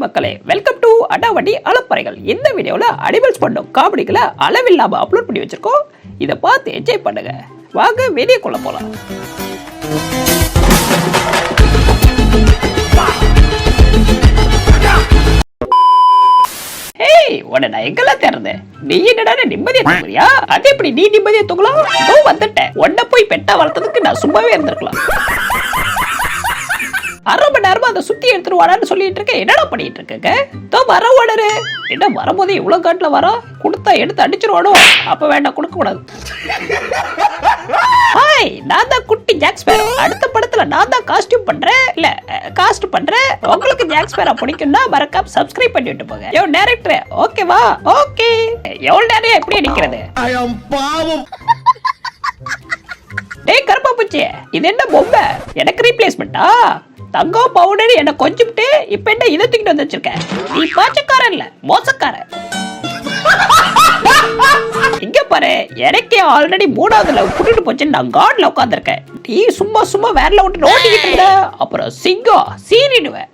மக்களே, welcome to அடாவடி அலப்பறைகள். இந்த வீடியோல அனிமல்ஸ் பண்ணும் காமெடிகளை அளவில்லாம அப்லோட் பண்ணி வச்சிருக்கோம். இதை பார்த்து என்ஜாய் பண்ணுங்க. வாங்க வீடியோக்குள்ள போலாம். நான் எங்கெல்லாம் தேர்ந்தேன். நீ என்னடா நிம்மதியா தூங்குறியா? அது எப்படி நீ நிம்மதியா தூங்கலாம்? வந்துட்டேன். உன்ன போய் பெட்டா வளர்த்ததுக்கு நான் சும்மாவே இருந்திருக்கலாம். அரை மணி நேரமா அதை சுத்தி எடுத்துருவாடான்னு சொல்லிட்டு இருக்கேன். என்னடா பண்ணிட்டு இருக்கேங்க? வர ஓடரு என்ன வரும்போது இவ்வளவு காட்டுல வரோம். கொடுத்தா எடுத்து அடிச்சிருவானோ? அப்ப வேண்டாம், கொடுக்க கூடாது. ஹாய், நான் தான் குட்டி ஜாக் ஸ்பேரோ. அடுத்த படத்துல நான் தான் காஸ்டியூம் பண்றேன். இல்ல காஸ்ட் பண்றேன். உங்களுக்கு ஜாக் ஸ்பேரோ பிடிக்கும்னா மறக்காம சப்ஸ்கிரைப் பண்ணி விட்டு போங்க. யோ டைரக்டர், ஓகேவா? ஓகே. எவ்வளவு நேரம் எப்படி அடிக்கிறது? ஐ அம் பாவம். டேய் கருப்பா பூச்சி, இது என்ன பொம்மை? எனக்கு ரீப்ளேஸ்மெண்டா? தங்கம் பவுடர் என்ன கொஞ்சிட்டு இப்ப என்ன இதை தூக்கிட்டு வந்து வச்சிருக்க? நீ பாச்சக்காரன் இல்ல, மோசக்காரன். இங்க பாரு, எனக்கே ஆல்ரெடி 3வது லவ் கூட்டிட்டு போச்சு. நான் காட்ல உட்கார்ந்திருக்கேன். நீ சும்மா சும்மா வேறல விட்டு நோட்டிக்கிட்டு இருந்த, அப்புறம் சிங்கம் சீனிடுவேன்.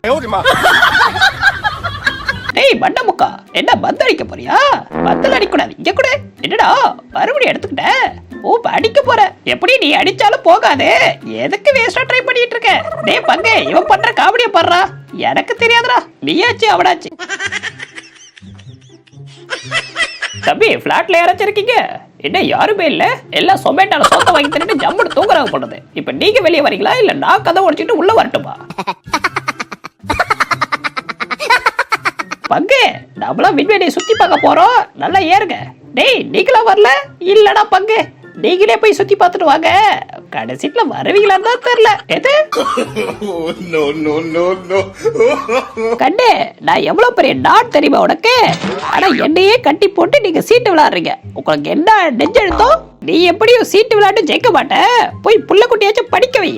டேய் மண்டமுக்கா, என்ன பந்து அடிக்க போறியா? பந்தல் அடிக்கூடாது. இங்க கூட என்னடா மறுபடியும் எடுத்துக்கிட்ட? ஓ, அடிக்க போற. எப்படி நீ அடிச்சாலும் போகாது. எதுக்கு வேஸ்டா ட்ரை பண்ணிட்டு இருக்க? டேய் பங்கு, இவன் பண்ற காமெடியை பாடுறா. எனக்கு தெரியாதுடா. நீயாச்சு அவனாச்சு. தம்பி, பிளாட்ல யாராச்சும் இருக்கீங்க? என்ன யாருமே இல்ல? எல்லாம் சொமேட்டால சொத்த வாங்கி தந்துட்டு ஜம்முன்னு தூங்குறாங்க போடுறது. இப்ப நீங்க வெளியே வரீங்களா இல்ல நான் கதை உடைச்சிட்டு உள்ள வரட்டுமா? பங்கு, நம்மளாம் விண்வெளியை சுத்தி பார்க்க போறோம். நல்லா ஏறுங்க. டேய் நீங்களா வரல? இல்லடா பங்கு, நீங்களே போய் சுத்தி பார்த்துட்டு வாங்க. கடைசில வருவீங்களான்னு தான் தெரியல. எது கண்ணே, நான் எவ்வளவு பெரிய நாட் தெரியுமா உனக்கு? ஆனா என்னையே கட்டி போட்டு நீங்க சீட்டு விளையாடுறீங்க. உங்களுக்கு என்ன நெஞ்செழுத்தம்? நீ எப்படியும் சீட்டு விளையாட்டு ஜெயிக்க மாட்ட. போய் புள்ள குட்டியாச்சும் படிக்க வை.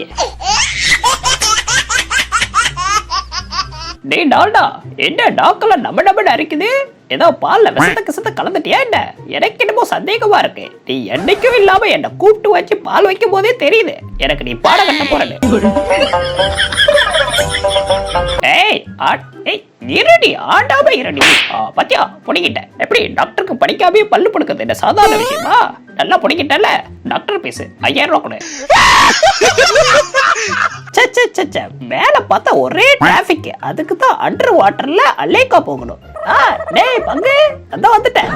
டேய் டால்டா, என்ன டாக்கெல்லாம் நம்ம அரிக்குது? ஏதோ பால்ல விஷத்தை கலந்துட்டியா என்ன? எனக்கு என்னமோ சந்தேகமா இருக்கு. நீ என்னைக்கும் இல்லாம என்ன கூப்பிட்டு வச்சு பால் வைக்கும் போதே தெரியுது எனக்கு நீ பாட கட்ட போறேன்னு. இருடி, ஆண்டாம இருடி. பத்தியா புடிக்கிட்ட. எப்படி டாக்டருக்கு படிக்காமே பல்லு புடுக்குது என்ன சாதாரண விஷயமா? நல்லா புடிக்கிட்டல. டாக்டர் பீஸ் 5000 ரூபாய் கொடு. மேல பார்த்தா ஒரே டிராபிக். அதுக்கு தான் அண்டர் வாட்டர்ல அலேக்கா போகணும். டேய் பங்கு, அதான் வந்துட்டேன்.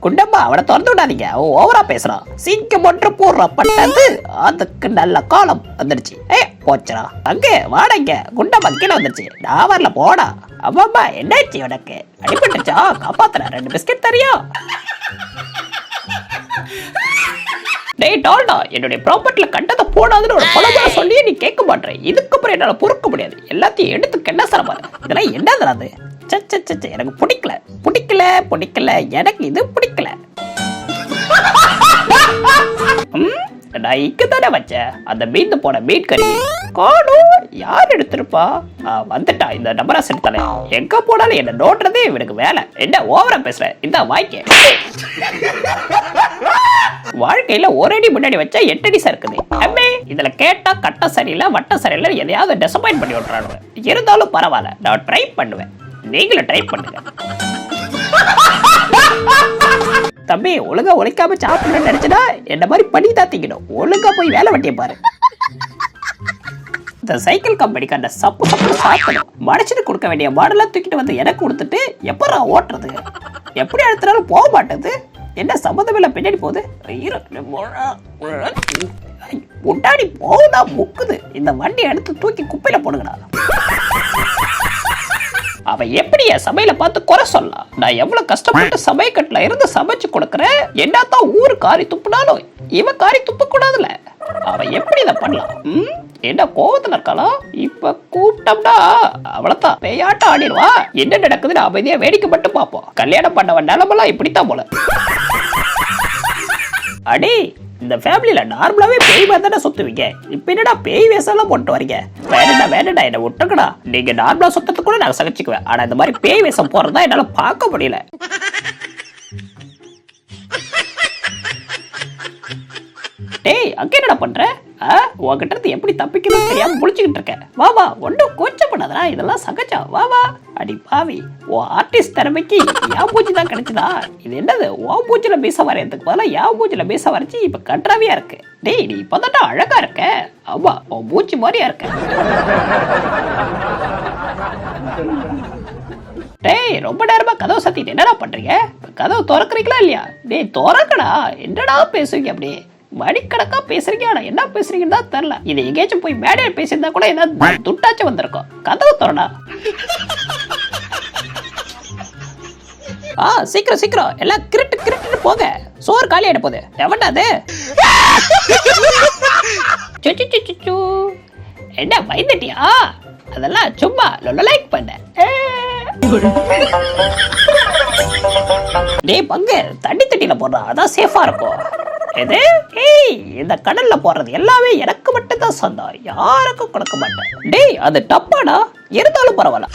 குண்டம்மா, அவனை திறந்து விடாதீங்க. ஓவரா பேசுறான். சீக்கிரம் ஒன்று போடுற பட்டது. அதுக்கு நல்ல காலம் வந்துடுச்சு. போச்சுடா. அங்கே வாடங்க. குண்டம்மா கீழே வந்துருச்சு. நான் வரல, போடா. அம்மா என்னாச்சு உனக்கு? அடிபட்டுச்சா? காப்பாத்துற. 2 பிஸ்கட் தரியா? டேய் டால்டா, என்னுடைய ப்ராப்பர்ட்டில கண்டதை போடாதுன்னு ஒரு பலமுறை சொல்லி நீ கேட்க மாட்டேன். இதுக்கப்புறம் என்னால பொறுக்க முடியாது. எல்லாத்தையும் எடுத்து கென்ன சரப்பாரு. இதெல்லாம் என்னது? அது எனக்கு பிடிக்கல. எனக்கு இது பிடிக்கல. நான் இங்க தானே வச்சேன் அந்த மீன் போன மீன் கறி. காணும், யார் எடுத்திருப்பா? வந்துட்டா. இந்த நம்பரா செலுத்தல. எங்க போனாலும் என்ன நோட்டுறதே இவனுக்கு வேலை. என்ன ஓவரா பேசுற? இந்த வாய்க்க. வாழ்க்கையில ஒரு அடி முன்னாடி வச்சா 8 அடி சறுக்குது. அம்மே, இதுல கேட்டா கட்ட சரியில்லை வட்ட சரியில்லை எதையாவது டிசப்பாயிண்ட் பண்ணி விட்டுறானுங்க. இருந்தாலும் பரவாயில்ல, நான் ட்ரை பண்ணுவேன். நீங்களும் ட்ரை பண்ணுங்க. தம்பி, ஒழுங்கா உழைக்காம சாப்பிடணும்னு நினைச்சா என்ன மாதிரி பண்ணி தான் திங்கணும். ஒழுங்கா போய் வேலை வெட்டிய பாரு. இந்த சைக்கிள் கம்பெனிக்கு அந்த சப்பு சாப்பிடணும். மனுஷனுக்கு கொடுக்க வேண்டிய மாடெல்லாம் தூக்கிட்டு வந்து எனக்கு கொடுத்துட்டு எப்படா ஓட்டுறது? எப்படி எடுத்தாலும் போக மாட்டேது. என்ன சம்மந்தம் பின்னாடி போகுது? முன்னாடி போகுதா முக்குது. இந்த வண்டி எடுத்து தூக்கி குப்பையில போடுங்கடா. அவன் எப்படி என் சமையல பார்த்து குறை சொல்லலாம்? நான் எவ்வளவு கஷ்டப்பட்டு சமையக்கட்டுல இருந்து சமைச்சு கொடுக்கறேன். என்னத்தான் ஊரு காரி துப்புனாலும் இவன் காரி துப்ப கூடாதுல. அவன் எப்படி இதை பண்ணலாம்? என்ன கோவத்துல இருக்கலாம்? இப்ப கூப்பிட்டோம்னா அவ்வளவுதான் பேயாட்டம் ஆடிடுவா. என்ன நடக்குதுன்னு அமைதியா வேடிக்கை மட்டும் பார்ப்போம். கல்யாணம் பண்ணவன் நிலமெல்லாம் இப்படித்தான் போல. அடே, இந்த ஃபேமிலியில நார்மலாவே பேய் மாதிரி தானே சுத்துவீங்க. இப்ப என்னடா பேய் வேஷம்லாம் போட்டு வரீங்க? வேணுடா என்ன விட்டுக்கடா. நீங்க நார்மலா சுத்தத்தை கூட நான் சகிச்சுக்குவேன். ஆனா இந்த மாதிரி பேய் வேஷம் போறதா என்னால பார்க்க முடியல. டேய், அங்க என்னடா பண்ற? உங்ககிட்ட இருந்து எப்படி தப்பிக்கணும்னு தெரியாம முடிச்சுக்கிட்டு இருக்கேன். வா வா, ஒன்றும் கூச்சப்படாதடா, இதெல்லாம் சகஜம். வா வா. அடி பாவி, உன் ஆர்டிஸ்ட் திறமைக்கு என் பூச்சி தான் கிடைச்சதா? இது என்னது, உன் பூச்சில மீச வரையறதுக்கு பதிலாக என் பூச்சில மீச வரைச்சி இப்ப கன்றாவியா இருக்கு. டேய், நீ இப்பதான் அழகா இருக்க. ஆமா, உன் பூச்சி மாதிரியா இருக்க. டேய், ரொம்ப நேரமா கதவை சத்திட்டு என்னடா பண்றீங்க? கதவை திறக்கிறீங்களா இல்லையா? டேய் திறக்கடா. என்னடா பேசுவீங்க அப்படி மணிக்கணக்கா பேசுறீங்க? ஆனா என்ன பேசுறீங்கன்னு தான் தெரியல. இது எங்கேயாச்சும் போய் மேடையில் பேசியிருந்தா கூட ஏதாவது துட்டாச்சும் வந்திருக்கும். கதவு திறடா. சீக்கிரம் சீக்கிரம் எல்லாம் கிரிட்டு போங்க. சோறு காலி ஆயிட போகுது. எவன்டா அது? என்ன பயந்துட்டியா? அதெல்லாம் சும்மா லைக் பண்ண. டேய் பங்கு, தண்ணி தட்டியில போடுறா, அதான் சேஃபா இருக்கும். எது? ஏய், இந்த கடல்ல போறது எல்லாமே எனக்கு மட்டும் தான் சொந்தம், யாருக்கும் கொடுக்க மாட்டேன். டேய், அது டப்பாடா, இருந்தாலும் பரவாயில்ல.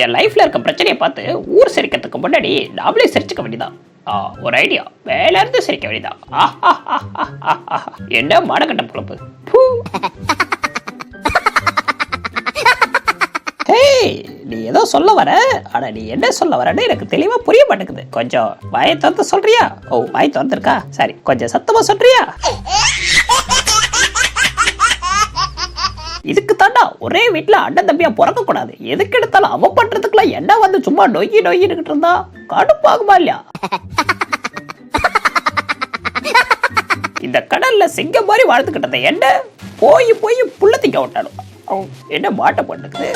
என் லைஃப்ல இருக்க பிரச்சனையை பார்த்து ஊர் சிரிக்கிறதுக்கு முன்னாடி நாமளே சிரிச்சுக்க வேண்டியதான். ஒரு ஐடியா, வேலை இருந்து சிரிக்க வேண்டியதான். என்ன மாடகட்டம் குழப்பு. நீ ஏதோ சொல்ல வர, ஆனா நீ என்ன சொல்ல வரன்னு எனக்கு தெளிவா புரிய மாட்டேங்குது. கொஞ்சம் வாயை திறந்து சொல்றியா? ஓ, வாய் திறந்துருக்கா? சரி, கொஞ்சம் சத்தமா சொல்றியா? இதுக்கு தாண்டா ஒரே வீட்டுல அண்ணன் தம்பியா பிறக்க கூடாது. எதுக்கு எடுத்தாலும் அவன் பண்றதுக்குலாம் என்ன வந்து சும்மா நொய்யிட்டு இருந்தா கடுப்பாகுமா இல்லையா? இந்த கடல்ல சிங்கம் மாதிரி வாழ்த்துக்கிட்டத என்ன போய் புள்ள திங்க விட்டாலும் என்ன மாட்ட பண்ணுது.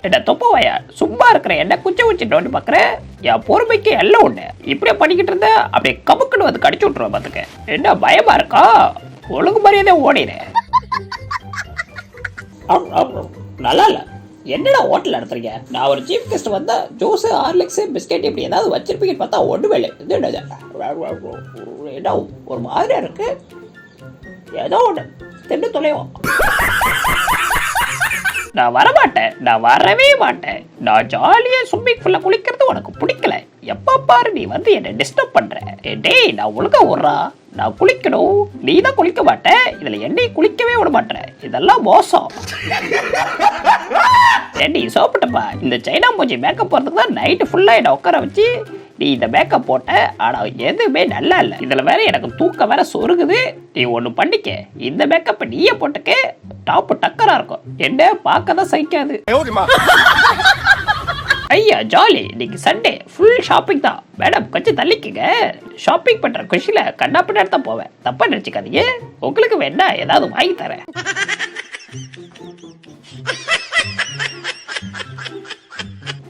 என்ன தொப்பவாயா, சும்மா இருக்கிற என்ன குச்ச வச்சுட்டு பாக்குறேன். என் பொறுமைக்கு எல்லாம் உண்டு. இப்படியே பண்ணிக்கிட்டு இருந்த அப்படியே கமுக்குன்னு வந்து கடிச்சு விட்டுருவேன் பாத்துக்க. என்ன பயமா இருக்கா? ஒழுங்கு மரியாதை ஓடினேன். நல்லா இல்ல. என்னடா ஹோட்டல் நடத்துறீங்க? நான் ஒரு சீஃப் கெஸ்ட் வந்தா ஜூஸ், ஹார்லிக்ஸ், பிஸ்கெட் இப்படி ஏதாவது வச்சிருப்பீங்கன்னு பார்த்தா ஒன்றுமே இல்லை. என்ன ஒரு மாதிரியா இருக்கு. ஏதோ ஒன்று தின்னு தொலைவோம். நான் வரமாட்டேன், நான் வரவே மாட்டேன். நான் ஜாலியா ஸ்விம்மிங் பூல்ல குளிக்கிறது உனக்கு பிடிக்கல. எப்ப பாரு நீ வந்து என்ன டிஸ்டர்ப் பண்ற. டேய், நான் ஒழுங்கா விடுறா, நான் குளிக்கணும். நீ தான் குளிக்க மாட்டேன், இதுல என்னையும் குளிக்கவே விட மாட்டேன். இதெல்லாம் மோசம். ஏண்டி சோப்பிட்டப்பா, இந்த சைனா மூஞ்சி மேக்கப் போறதுக்கு தான் நைட்டு ஃபுல்லா என்ன உட்கார வச்சு நீ இந்த மேக்கப் போட்ட. ஆனா எதுவுமே நல்லா இல்ல. இதுல வேற எனக்கு தூக்கம் வேற சொருகுது. நீ ஒண்ணு பண்ணிக்க, இந்த மேக்கப் நீயே போட்டுக்க, டாப் டக்கரா இருக்கும். என்ன பார்க்கதான் சகிக்காது. ஐயா ஜாலி, இன்னைக்கு சண்டே ஃபுல் ஷாப்பிங் தான். மேடம் கொஞ்சம் தள்ளிக்குங்க. ஷாப்பிங் பண்ற குஷில கண்ணா பின்னாடி தான் போவேன், தப்பா நினைச்சுக்காதீங்க. உங்களுக்கு வேணா ஏதாவது வாங்கி தரேன்.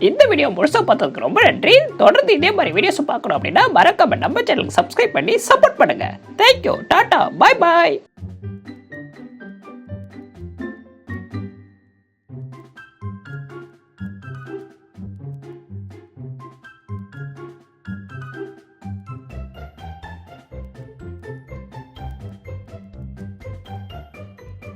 இந்த வீடியோ முழுசா பார்த்ததுக்கு ரொம்ப நன்றி. தொடர்ந்து இதே மாதிரி வீடியோஸ் பார்க்கணும் அப்படின்னா மறக்காம நம்ம சேனலுக்கு சப்ஸ்கிரைப் பண்ணி சப்போர்ட் பண்ணுங்க. தேங்க்யூ, டாடா, பாய் பாய்.